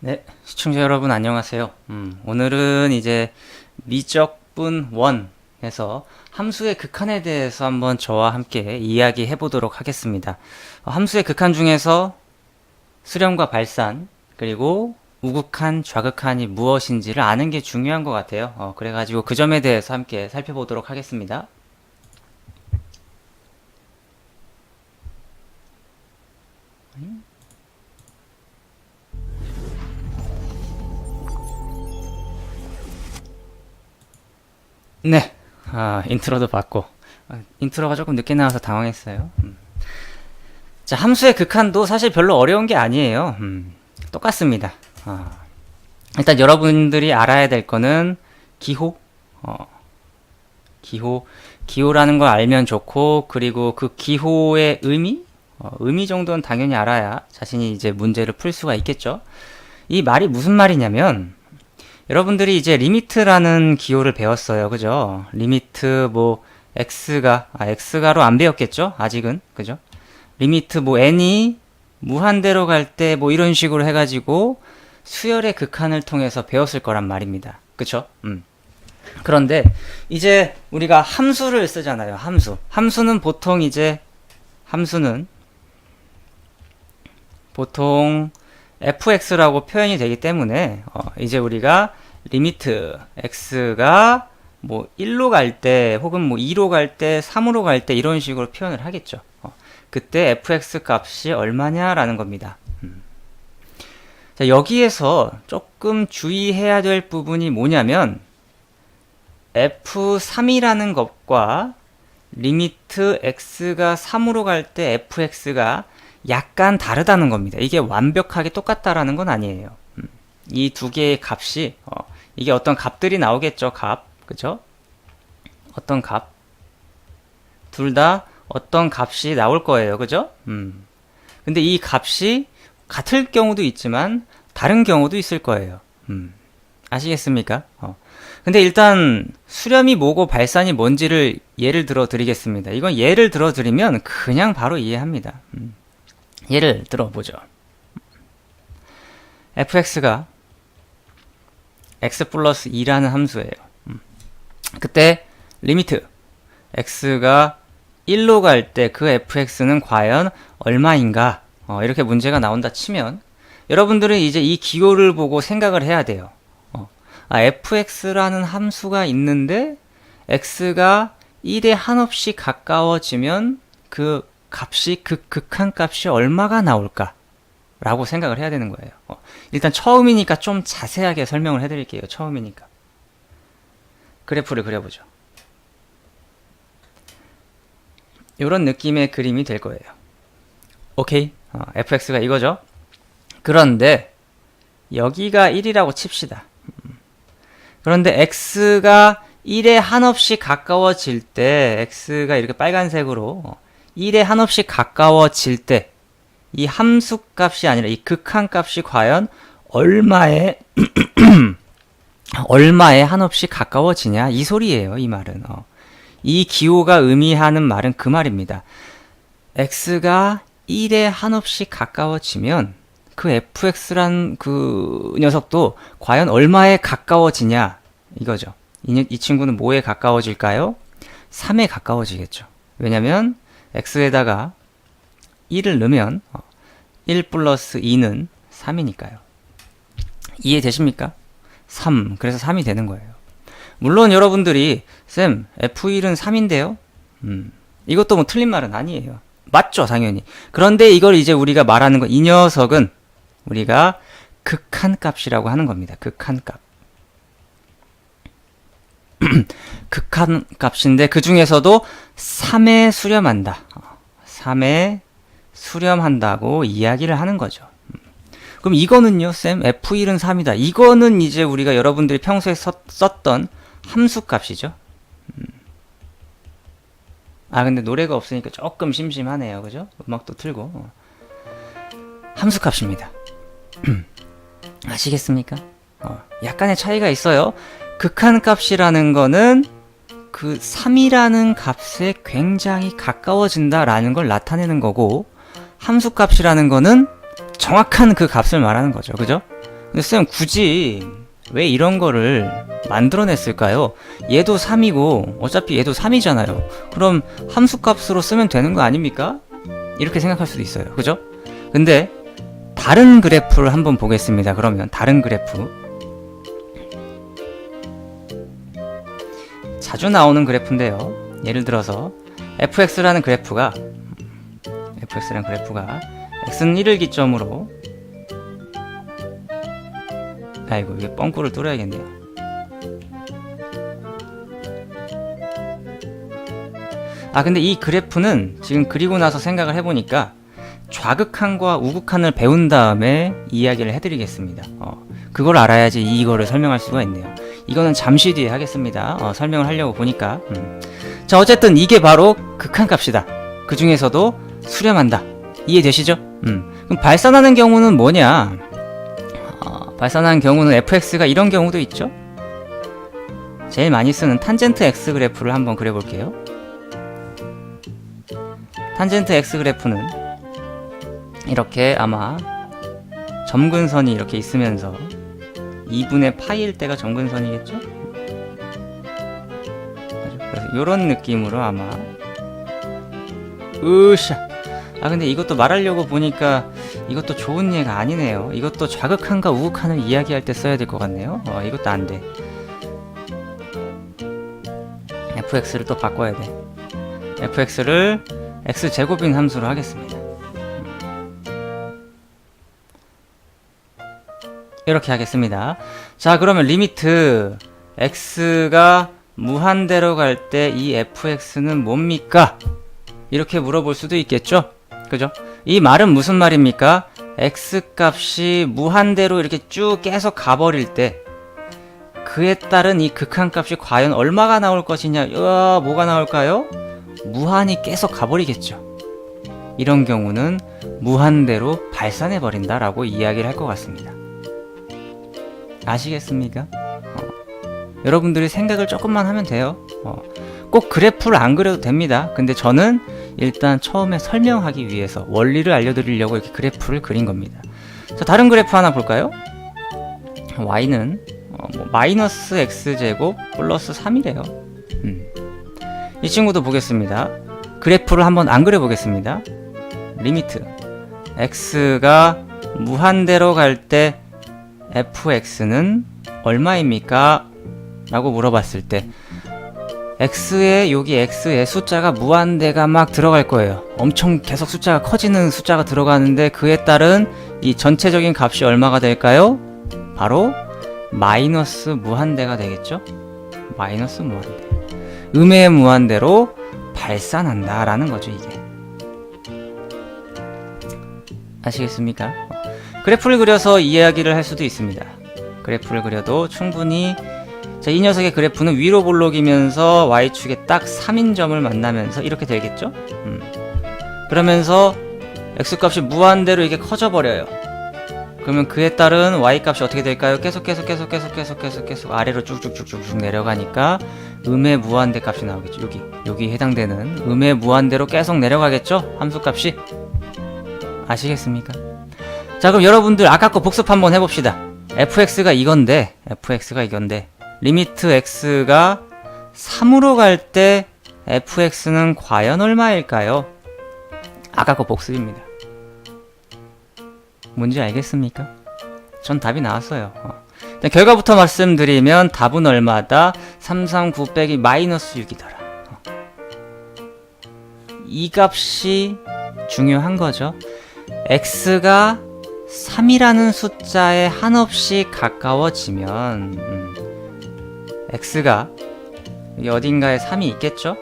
네, 시청자 여러분 안녕하세요. 오늘은 이제 미적분 1에서 함수의 극한에 대해서 한번 저와 함께 이야기해 보도록 하겠습니다. 함수의 극한 중에서 수렴과 발산, 그리고 우극한, 좌극한이 무엇인지를 아는 게 중요한 것 같아요. 그래가지고 그 점에 대해서 함께 살펴보도록 하겠습니다. 네, 인트로도 봤고, 인트로가 조금 늦게 나와서 당황했어요. 자, 함수의 극한도 사실 별로 어려운 게 아니에요. 똑같습니다. 일단 여러분들이 알아야 될 거는 기호, 기호라는 걸 알면 좋고, 그리고 그 기호의 의미 정도는 당연히 알아야 자신이 이제 문제를 풀 수가 있겠죠. 이 말이 무슨 말이냐면, 여러분들이 이제 리미트라는 기호를 배웠어요. 그죠? 리미트 뭐 x가로 안 배웠겠죠? 아직은. 그죠? 리미트 뭐 n이 무한대로 갈 때 뭐 이런 식으로 해가지고 수열의 극한을 통해서 배웠을 거란 말입니다. 그쵸? 그런데 이제 우리가 함수를 쓰잖아요. 함수는 보통 fx라고 표현이 되기 때문에 이제 우리가 리미트 x가 뭐 1로 갈 때 혹은 뭐 2로 갈 때 3으로 갈 때 이런 식으로 표현을 하겠죠. 그때 fx 값이 얼마냐라는 겁니다. 자, 여기에서 조금 주의해야 될 부분이 뭐냐면 f3이라는 것과 리미트 x가 3으로 갈 때 fx가 약간 다르다는 겁니다. 이게 완벽하게 똑같다라는 건 아니에요. 이 두 개의 값이 이게 어떤 값들이 나오겠죠. 그죠? 어떤 값, 둘 다 어떤 값이 나올 거예요. 그죠? 근데 이 값이 같을 경우도 있지만 다른 경우도 있을 거예요. 아시겠습니까? 근데 일단 수렴이 뭐고 발산이 뭔지를 예를 들어 드리겠습니다. 이건 예를 들어 드리면 그냥 바로 이해합니다. 예를 들어보죠. fx가 x 플러스 2라는 함수예요. 그때 리미트 x가 1로 갈 때 그 fx는 과연 얼마인가? 이렇게 문제가 나온다 치면 여러분들은 이제 이 기호를 보고 생각을 해야 돼요. fx라는 함수가 있는데 x가 1에 한없이 가까워지면 그 값이 극한 값이 얼마가 나올까? 라고 생각을 해야 되는 거예요. 일단 처음이니까 좀 자세하게 설명을 해드릴게요. 처음이니까. 그래프를 그려보죠. 이런 느낌의 그림이 될 거예요. 오케이? fx가 이거죠. 그런데 여기가 1이라고 칩시다. 그런데 x가 1에 한없이 가까워질 때 x가 이렇게 빨간색으로 1에 한없이 가까워질 때 이 함수 값이 아니라 이 극한 값이 과연 얼마에 한없이 가까워지냐 이 소리예요. 이 말은 이 기호가 의미하는 말은 그 말입니다. x가 1에 한없이 가까워지면 그 fx란 그 녀석도 과연 얼마에 가까워지냐 이거죠. 이 친구는 뭐에 가까워질까요? 3에 가까워지겠죠. 왜냐면 x에다가 1을 넣으면 1 플러스 2는 3이니까요. 이해되십니까? 3. 그래서 3이 되는 거예요. 물론 여러분들이 쌤 f1은 3인데요? 이것도 뭐 틀린 말은 아니에요. 맞죠, 당연히. 그런데 이걸 이제 우리가 말하는 거, 이 녀석은 우리가 극한 값이라고 하는 겁니다. 극한 값. 극한 값인데 그 중에서도 3에 수렴한다. 3에 수렴한다고 이야기를 하는 거죠. 그럼 이거는요, 쌤, f1은 3이다. 이거는 이제 우리가 여러분들이 평소에 썼던 함수 값이죠. 근데 노래가 없으니까 조금 심심하네요. 그죠? 음악도 틀고. 함수 값입니다. 아시겠습니까? 약간의 차이가 있어요. 극한 값이라는 거는 그 3이라는 값에 굉장히 가까워진다라는 걸 나타내는 거고 함수값이라는 거는 정확한 그 값을 말하는 거죠. 그죠? 근데 쌤 굳이 왜 이런 거를 만들어냈을까요? 얘도 3이고 어차피 얘도 3이잖아요. 그럼 함수값으로 쓰면 되는 거 아닙니까? 이렇게 생각할 수도 있어요. 그죠? 근데 다른 그래프를 한번 보겠습니다. 그러면 다른 그래프, 자주 나오는 그래프인데요. 예를 들어서 fx라는 그래프가 x는 1을 기점으로, 아이고 이게 뻥꾸를 뚫어야겠네요. 근데 이 그래프는 지금 그리고 나서 생각을 해보니까 좌극한과 우극한을 배운 다음에 이야기를 해드리겠습니다. 그걸 알아야지 이거를 설명할 수가 있네요. 이거는 잠시 뒤에 하겠습니다. 설명을 하려고 보니까. 자, 어쨌든 이게 바로 극한값이다. 그 중에서도 수렴한다. 이해되시죠? 그럼 발산하는 경우는 뭐냐? 발산하는 경우는 fx가 이런 경우도 있죠. 제일 많이 쓰는 탄젠트 x 그래프를 한번 그려볼게요. 탄젠트 x 그래프는 이렇게 아마 점근선이 이렇게 있으면서 2분의 파이일 때가 점근선이겠죠? 그래서 이런 느낌으로 아마 으쌰. 근데 이것도 말하려고 보니까 이것도 좋은 예가 아니네요. 이것도 좌극한과 우극한을 이야기할 때 써야 될 것 같네요. 이것도 안 돼. fx를 또 바꿔야 돼. fx를 x제곱인 함수로 하겠습니다. 이렇게 하겠습니다. 자, 그러면 리미트 x가 무한대로 갈 때 이 fx는 뭡니까? 이렇게 물어볼 수도 있겠죠? 그죠? 이 말은 무슨 말입니까? x 값이 무한대로 이렇게 쭉 계속 가버릴 때 그에 따른 이 극한값이 과연 얼마가 나올 것이냐? 뭐가 나올까요? 무한히 계속 가버리겠죠. 이런 경우는 무한대로 발산해버린다 라고 이야기를 할 것 같습니다. 아시겠습니까? 여러분들이 생각을 조금만 하면 돼요. 꼭 그래프를 안 그려도 됩니다. 근데 저는 일단 처음에 설명하기 위해서 원리를 알려드리려고 이렇게 그래프를 그린 겁니다. 자, 다른 그래프 하나 볼까요? y는 마이너스 x제곱 플러스 3이래요. 이 친구도 보겠습니다. 그래프를 한번 안 그려보겠습니다. 리미트 x가 무한대로 갈 때 fx는 얼마입니까? 라고 물어봤을 때 x에 여기 x에 숫자가 무한대가 막 들어갈 거예요. 엄청 계속 숫자가 커지는 숫자가 들어가는데 그에 따른 이 전체적인 값이 얼마가 될까요? 바로 마이너스 무한대가 되겠죠? 마이너스 무한대. 음의 무한대로 발산한다 라는 거죠, 이게. 아시겠습니까? 그래프를 그려서 이야기를 할 수도 있습니다. 그래프를 그려도 충분히, 자, 이 녀석의 그래프는 위로 볼록이면서 y축에 딱 3인점을 만나면서 이렇게 되겠죠? 그러면서 x값이 무한대로 이게 커져 버려요. 그러면 그에 따른 y값이 어떻게 될까요? 계속 아래로 쭉쭉쭉쭉 내려가니까 음의 무한대 값이 나오겠죠. 여기 해당되는 음의 무한대로 계속 내려가겠죠? 함수값이. 아시겠습니까? 자, 그럼 여러분들 아까 거 복습 한번 해봅시다. fx가 이건데 리미트 x가 3으로 갈 때 fx는 과연 얼마일까요? 아까 거 복습입니다. 뭔지 알겠습니까? 전 답이 나왔어요. 결과부터 말씀드리면 답은 얼마다? 339 빼기 마이너스 6이더라. 이 값이 중요한 거죠. x가 3이라는 숫자에 한없이 가까워지면 x가 여기 어딘가에 3이 있겠죠?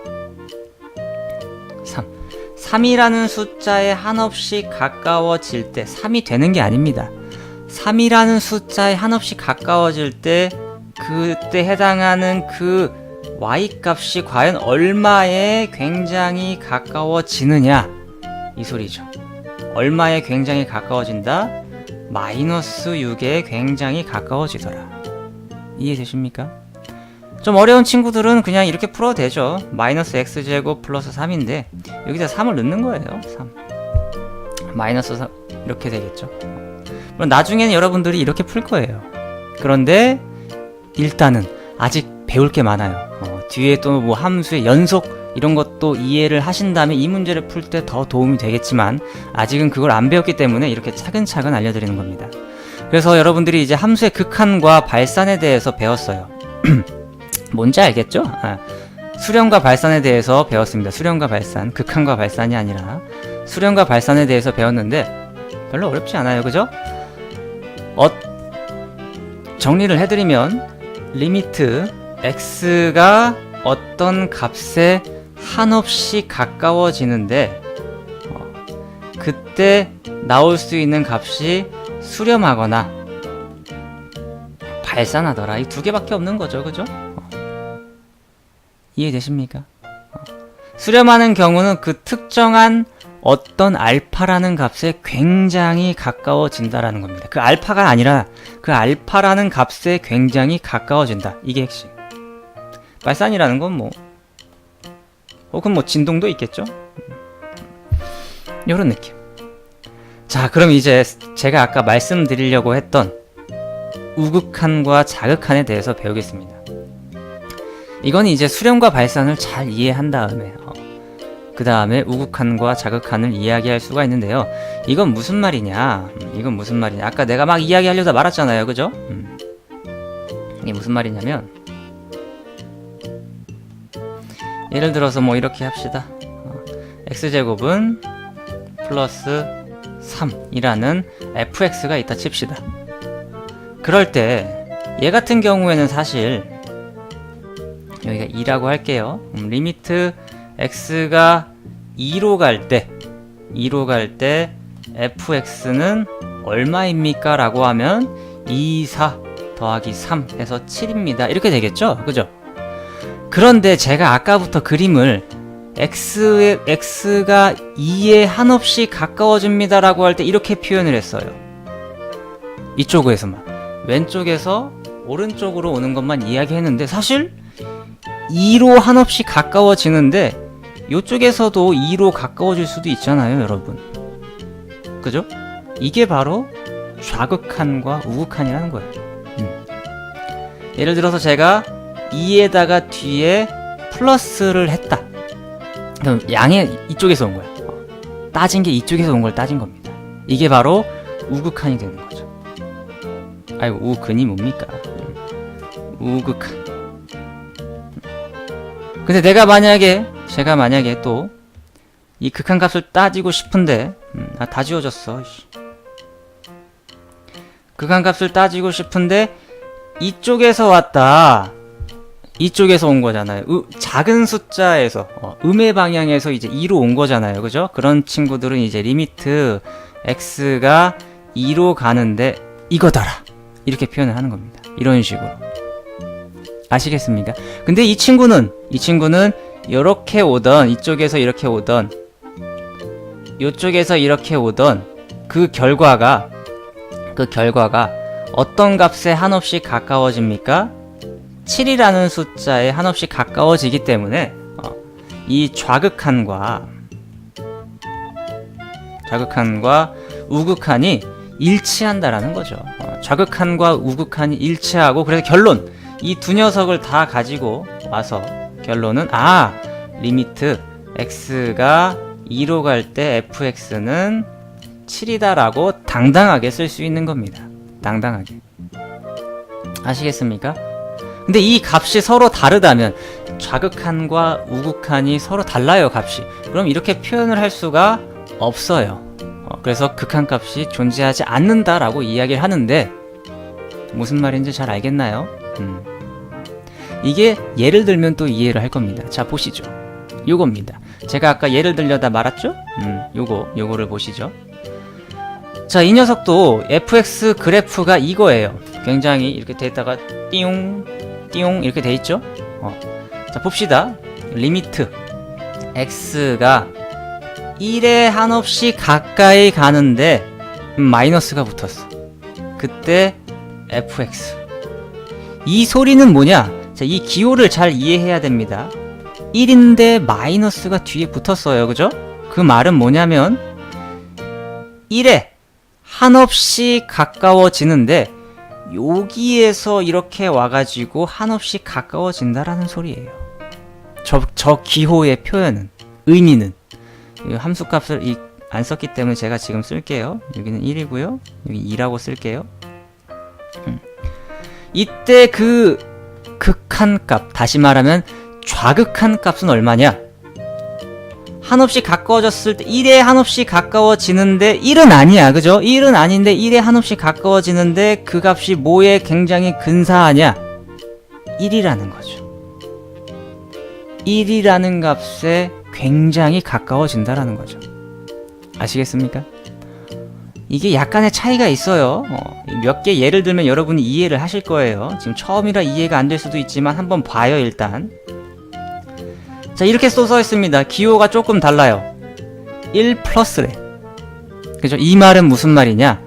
3이라는 숫자에 한없이 가까워질 때 3이 되는 게 아닙니다. 3이라는 숫자에 한없이 가까워질 때 그때 해당하는 그 y값이 과연 얼마에 굉장히 가까워지느냐 이 소리죠. 얼마에 굉장히 가까워진다? 마이너스 6에 굉장히 가까워지더라. 이해되십니까? 좀 어려운 친구들은 그냥 이렇게 풀어도 되죠. 마이너스 x제곱 플러스 3인데 여기다 3을 넣는 거예요. 3 마이너스 3 이렇게 되겠죠. 물론 나중에는 여러분들이 이렇게 풀 거예요. 그런데 일단은 아직 배울 게 많아요. 뒤에 또 뭐 함수의 연속 이런 것도 이해를 하신 다음에 이 문제를 풀 때 더 도움이 되겠지만 아직은 그걸 안 배웠기 때문에 이렇게 차근차근 알려드리는 겁니다. 그래서 여러분들이 이제 함수의 극한과 발산에 대해서 배웠어요. 뭔지 알겠죠? 수렴과 발산에 대해서 배웠습니다. 수렴과 발산, 극한과 발산이 아니라 수렴과 발산에 대해서 배웠는데 별로 어렵지 않아요. 그죠? 정리를 해드리면 리미트 x가 어떤 값에 한없이 가까워지는데 그때 나올 수 있는 값이 수렴하거나 발산하더라. 이 두 개밖에 없는 거죠. 그죠? 이해되십니까? 수렴하는 경우는 그 특정한 어떤 알파라는 값에 굉장히 가까워진다라는 겁니다. 그 알파가 아니라 그 알파라는 값에 굉장히 가까워진다. 이게 핵심. 발산이라는 건 뭐 혹은 뭐 진동도 있겠죠? 요런 느낌. 자, 그럼 이제 제가 아까 말씀드리려고 했던 우극한과 자극한에 대해서 배우겠습니다. 이건 이제 수렴과 발산을 잘 이해한 다음에 그 다음에 우극한과 자극한을 이야기할 수가 있는데요. 이건 무슨 말이냐? 이건 무슨 말이냐? 아까 내가 막 이야기하려다 말았잖아요. 그죠? 이게 무슨 말이냐면 예를 들어서 뭐 이렇게 합시다. x제곱은 플러스 3이라는 fx가 있다 칩시다. 그럴 때 얘 같은 경우에는 사실 여기가 2라고 할게요. 리미트 x가 2로 갈 때 fx는 얼마입니까? 라고 하면 2, 4 더하기 3 해서 7입니다. 이렇게 되겠죠? 그죠? 그런데 제가 아까부터 그림을 x가 2에 한없이 가까워집니다 라고 할 때 이렇게 표현을 했어요. 이쪽에서만. 왼쪽에서 오른쪽으로 오는 것만 이야기했는데 사실 2로 한없이 가까워지는데 이쪽에서도 2로 가까워질 수도 있잖아요, 여러분. 그죠? 이게 바로 좌극한과 우극한이라는 거예요. 예를 들어서 제가 2에다가 뒤에 플러스를 했다. 그럼 양의 이쪽에서 온 거야. 따진 게 이쪽에서 온 걸 따진 겁니다. 이게 바로 우극한이 되는 거죠. 아이고, 우극이 뭡니까? 우극한. 근데 제가 만약에 또 이 극한값을 따지고 싶은데 다 지워졌어. 극한값을 따지고 싶은데 이쪽에서 왔다. 이쪽에서 온 거잖아요. 작은 숫자에서 음의 방향에서 이제 2로 온 거잖아요. 그죠? 그런 친구들은 이제 리미트 x가 2로 가는데 이거더라. 이렇게 표현을 하는 겁니다. 이런 식으로. 아시겠습니까? 근데 이 친구는 이렇게 오던, 이쪽에서 이렇게 오던, 이쪽에서 이렇게 오던 그 결과가 어떤 값에 한없이 가까워집니까? 7이라는 숫자에 한없이 가까워지기 때문에 이 좌극한과 우극한이 일치한다라는 거죠. 좌극한과 우극한이 일치하고, 그래서 결론, 이 두 녀석을 다 가지고 와서 결론은 리미트 x가 2로 갈 때 fx는 7이다 라고 당당하게 쓸 수 있는 겁니다. 당당하게. 아시겠습니까? 근데 이 값이 서로 다르다면, 좌극한과 우극한이 서로 달라요, 값이. 그럼 이렇게 표현을 할 수가 없어요. 그래서 극한값이 존재하지 않는다라고 이야기를 하는데 무슨 말인지 잘 알겠나요? 이게 예를 들면 또 이해를 할 겁니다. 자, 보시죠. 요겁니다. 제가 아까 예를 들려다 말았죠? 요거를 보시죠. 자, 이 녀석도 fx 그래프가 이거예요. 굉장히 이렇게 돼있다가 띠용 띠용 이렇게 돼있죠? 자, 봅시다. 리미트 x가 1에 한없이 가까이 가는데 마이너스가 붙었어. 그때 fx. 이 소리는 뭐냐? 자, 이 기호를 잘 이해해야 됩니다. 1인데 마이너스가 뒤에 붙었어요. 그죠? 그 말은 뭐냐면 1에 한없이 가까워지는데 여기에서 이렇게 와가지고 한없이 가까워진다라는 소리예요. 저 기호의 표현은, 의미는, 이 함수값을 안 썼기 때문에 제가 지금 쓸게요. 여기는 1이고요. 여기 2라고 쓸게요. 이때 그 극한값, 다시 말하면 좌극한 값은 얼마냐? 한없이 가까워졌을 때 1에 한없이 가까워지는데 1은 아니야, 그죠? 1은 아닌데 1에 한없이 가까워지는데 그 값이 뭐에 굉장히 근사하냐? 1이라는 거죠. 1이라는 값에 굉장히 가까워진다라는 거죠. 아시겠습니까? 이게 약간의 차이가 있어요. 몇 개 예를 들면 여러분이 이해를 하실 거예요. 지금 처음이라 이해가 안 될 수도 있지만 한번 봐요, 일단. 자, 이렇게 써 있습니다. 기호가 조금 달라요. 1 플러스래. 그죠? 이 말은 무슨 말이냐?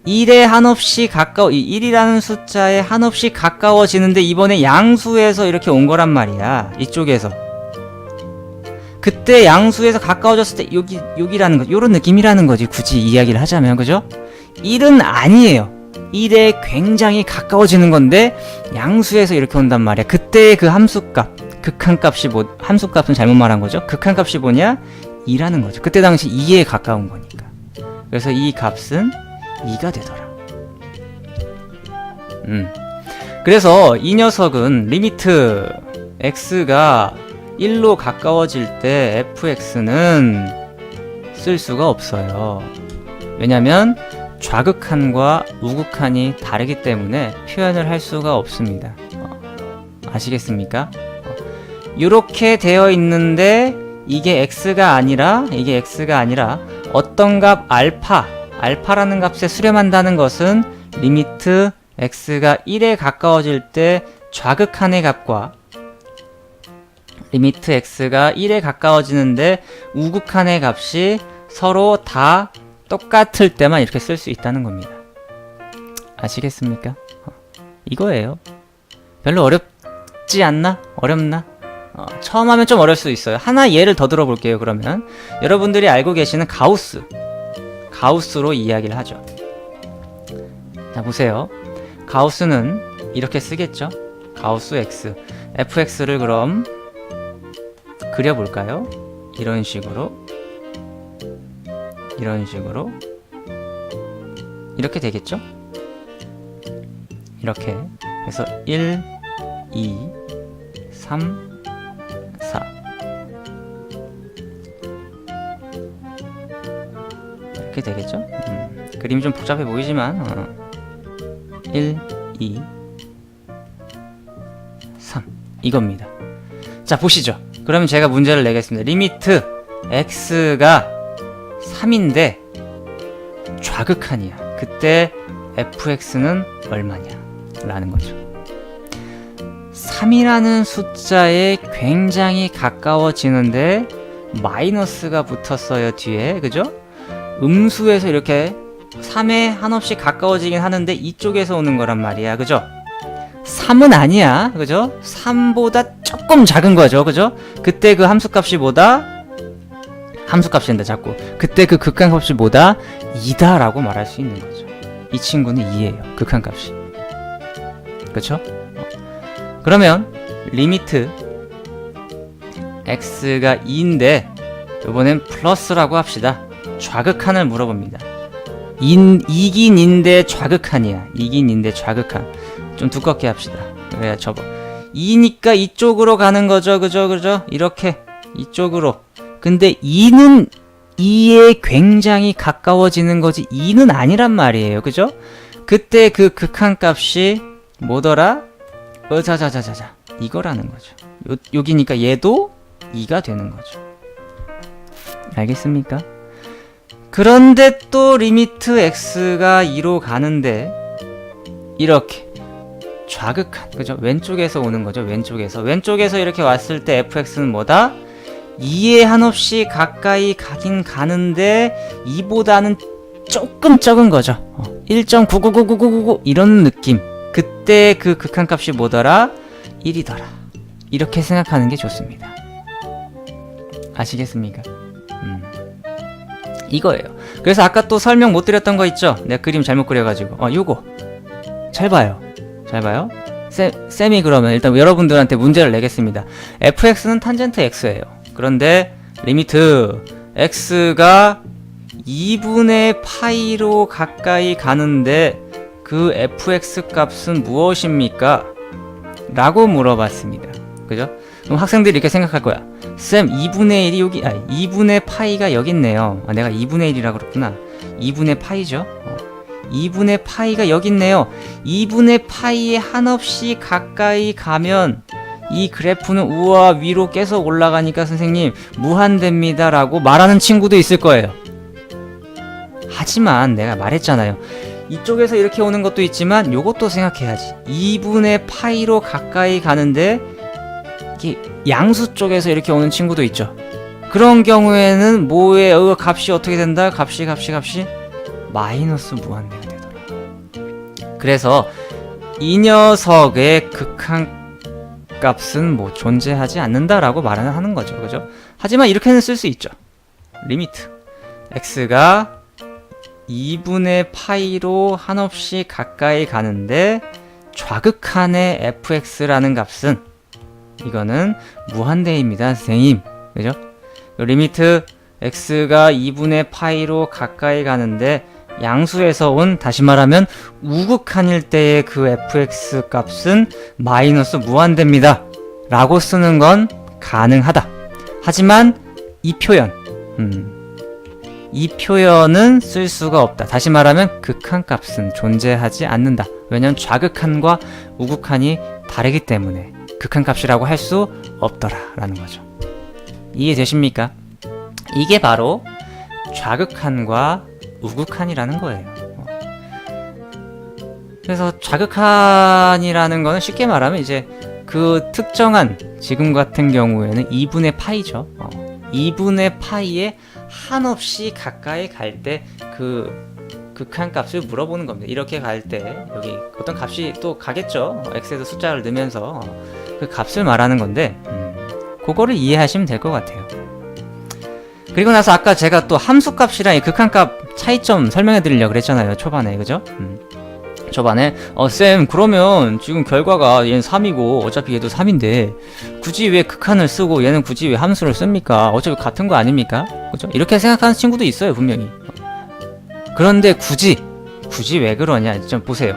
1에 한없이 이 1이라는 숫자에 한없이 가까워지는데 이번에 양수에서 이렇게 온 거란 말이야. 이쪽에서. 그때 양수에서 가까워졌을 때 여기라는 거, 요런 느낌이라는 거지. 굳이 이야기를 하자면, 그죠? 1은 아니에요. 1에 굉장히 가까워지는 건데 양수에서 이렇게 온단 말이야. 그때 그 함수값, 극한값이 함수값은 잘못 말한 거죠. 극한값이 뭐냐? 2라는 거죠. 그때 당시 2에 가까운 거니까. 그래서 이 값은 2가 되더라. 그래서 이 녀석은 리미트 x가 1로 가까워질 때 fx는 쓸 수가 없어요. 왜냐면 좌극한과 우극한이 다르기 때문에 표현을 할 수가 없습니다. 아시겠습니까? 이렇게 되어 있는데 이게 x가 아니라 어떤 값 알파라는 값에 수렴한다는 것은 리미트 x가 1에 가까워질 때 좌극한의 값과 리미트 x가 1에 가까워지는데 우극한의 값이 서로 다 똑같을 때만 이렇게 쓸 수 있다는 겁니다. 아시겠습니까? 이거예요. 별로 어렵지 않나? 어렵나? 처음 하면 좀 어려울 수 있어요. 하나 예를 더 들어볼게요. 그러면 여러분들이 알고 계시는 가우스로 이야기를 하죠. 자, 보세요. 가우스는 이렇게 쓰겠죠. 가우스 x, fx를 그럼 그려볼까요? 이런 식으로 이렇게 되겠죠? 이렇게. 그래서 1, 2, 3, 4 이렇게 되겠죠? 그림이 좀 복잡해 보이지만 1, 2, 3 이겁니다. 자, 보시죠. 그러면 제가 문제를 내겠습니다. 리미트 x가 3인데 좌극한이야. 그때 fx는 얼마냐? 라는 거죠. 3이라는 숫자에 굉장히 가까워지는데 마이너스가 붙었어요, 뒤에. 그죠? 음수에서 이렇게 3에 한없이 가까워지긴 하는데 이쪽에서 오는 거란 말이야. 그죠? 3은 아니야. 그죠? 3보다 조금 작은 거죠. 그죠? 그때 그 함수값이 뭐다? 함수값인데 자꾸. 그때 그 극한값이 뭐다? 2다 라고 말할 수 있는 거죠. 이 친구는 2예요. 극한값이. 그쵸? 그러면 리미트 x가 2인데 이번엔 플러스라고 합시다. 좌극한을 물어봅니다. 이긴 인데 좌극한이야. 이긴 인데 좌극한. 좀 두껍게 합시다. 그래야 접어. 2니까 이쪽으로 가는 거죠. 그죠? 이렇게 이쪽으로. 근데 2는 2에 굉장히 가까워지는 거지 2는 아니란 말이에요. 그죠? 그때 그 극한값이 뭐더라? 자자자자자 이거라는 거죠. 여기니까 얘도 2가 되는 거죠. 알겠습니까? 그런데 또 리미트 x가 2로 가는데 이렇게 좌극한, 그죠? 왼쪽에서 오는 거죠. 왼쪽에서 이렇게 왔을 때 fx는 뭐다? 2에 한없이 가까이 가긴 가는데 2보다는 조금 적은 거죠. 1.9999999 이런 느낌. 그때 그 극한값이 뭐더라? 1이더라. 이렇게 생각하는 게 좋습니다. 아시겠습니까? 이거예요. 그래서 아까 또 설명 못 드렸던 거 있죠? 내가 그림 잘못 그려가지고 요거 잘 봐요. 잘 봐요. 쌤이 그러면 일단 여러분들한테 문제를 내겠습니다. fx는 탄젠트 x예요. 그런데 리미트 x가 2분의 파이로 가까이 가는데 그 fx 값은 무엇입니까? 라고 물어봤습니다. 그죠? 그럼 학생들이 이렇게 생각할 거야. 쌤 2분의 1이 여기 2분의 파이가 여기 있네요. 내가 2분의 1이라 그랬구나. 2분의 파이죠. 2분의 파이가 여기 있네요. 2분의 파이에 한없이 가까이 가면 이 그래프는 우와 위로 계속 올라가니까 선생님 무한대입니다 라고 말하는 친구도 있을 거예요. 하지만 내가 말했잖아요. 이쪽에서 이렇게 오는 것도 있지만 요것도 생각해야지. 2분의 파이로 가까이 가는데 이게 양수 쪽에서 이렇게 오는 친구도 있죠. 그런 경우에는 뭐의 값이 어떻게 된다? 값이 마이너스 무한대가 되더라. 그래서 이 녀석의 극한값은 뭐 존재하지 않는다라고 말은 하는 거죠. 그죠? 하지만 이렇게는 쓸 수 있죠. 리미트 x가 2분의 파이로 한없이 가까이 가는데 좌극한의 fx라는 값은 이거는 무한대입니다, 선생님. 그죠? 리미트 x가 2분의 파이로 가까이 가는데 양수에서 온, 다시 말하면 우극한일 때의 그 fx 값은 마이너스 무한대입니다 라고 쓰는 건 가능하다. 하지만 이 표현은 쓸 수가 없다. 다시 말하면 극한값은 존재하지 않는다. 왜냐면 좌극한과 우극한이 다르기 때문에 극한값이라고 할 수 없더라 라는 거죠. 이해되십니까? 이게 바로 좌극한과 우극한이라는 거예요. 그래서 좌극한이라는 거는 쉽게 말하면 이제 그 특정한, 지금 같은 경우에는 2분의 파이죠. 2분의 파이에 한없이 가까이 갈 때 그 극한값을 물어보는 겁니다. 이렇게 갈 때 여기 어떤 값이 또 가겠죠. x에도 숫자를 넣으면서 그 값을 말하는 건데 그거를 이해하시면 될 것 같아요. 그리고 나서 아까 제가 또 함수값이랑 이 극한값 차이점 설명해 드리려고 그랬잖아요. 초반에. 그죠? 초반에 쌤 그러면 지금 결과가 얘는 3이고 어차피 얘도 3인데 굳이 왜 극한을 쓰고 얘는 굳이 왜 함수를 씁니까? 어차피 같은 거 아닙니까? 그죠? 이렇게 생각하는 친구도 있어요, 분명히. 그런데 굳이 왜 그러냐? 좀 보세요.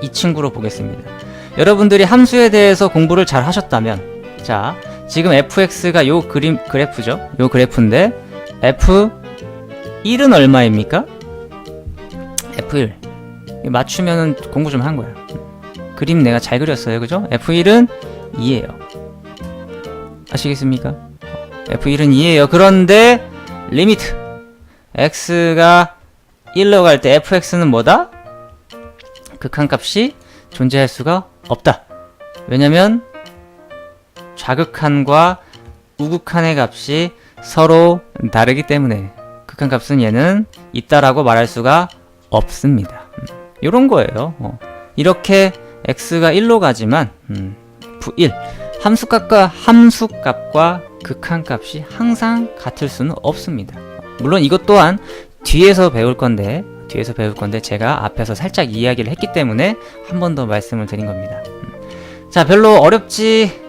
이 친구로 보겠습니다. 여러분들이 함수에 대해서 공부를 잘 하셨다면, 자, 지금 fx가 요 그래프죠? 요 그래프인데 f1은 얼마입니까? f1 맞추면은 공부 좀 한 거야. 그림 내가 잘 그렸어요. 그죠? f1은 2예요. 아시겠습니까? f1은 2예요. 그런데 리미트 x가 1로 갈 때 fx는 뭐다? 극한값이 존재할 수가 없다. 왜냐면 좌극한과 우극한의 값이 서로 다르기 때문에 극한값은 얘는 있다라고 말할 수가 없습니다. 요런 거예요. 이렇게 x가 1로 가지만 f1 함수값과 극한값이 항상 같을 수는 없습니다. 물론 이것 또한 뒤에서 배울 건데 제가 앞에서 살짝 이야기를 했기 때문에 한 번 더 말씀을 드린 겁니다. 자, 별로 어렵지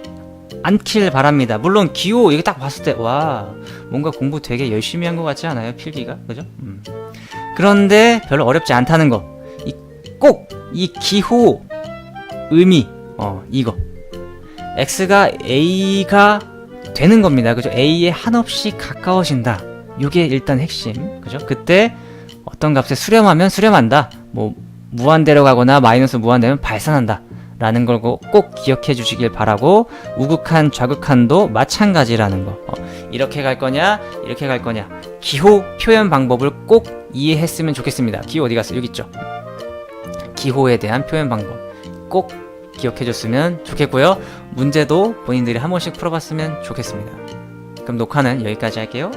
않길 바랍니다. 물론 기호 이거 딱 봤을 때 와, 뭔가 공부 되게 열심히 한 것 같지 않아요? 필기가? 그죠? 그런데 별로 어렵지 않다는 거. 꼭 이 기호 의미 이거 x가 a가 되는 겁니다. 그죠? a에 한없이 가까워진다. 요게 일단 핵심. 그죠? 그때 어떤 값에 수렴한다. 뭐 무한대로 가거나 마이너스 무한대면 발산한다 라는 걸 꼭 기억해 주시길 바라고, 우극한 좌극한도 마찬가지라는 거. 이렇게 갈 거냐 이렇게 갈 거냐 기호 표현 방법을 꼭 이해했으면 좋겠습니다. 기호 어디 갔어? 여기 있죠. 기호에 대한 표현 방법 꼭 기억해 줬으면 좋겠고요. 문제도 본인들이 한 번씩 풀어봤으면 좋겠습니다. 그럼 녹화는 여기까지 할게요.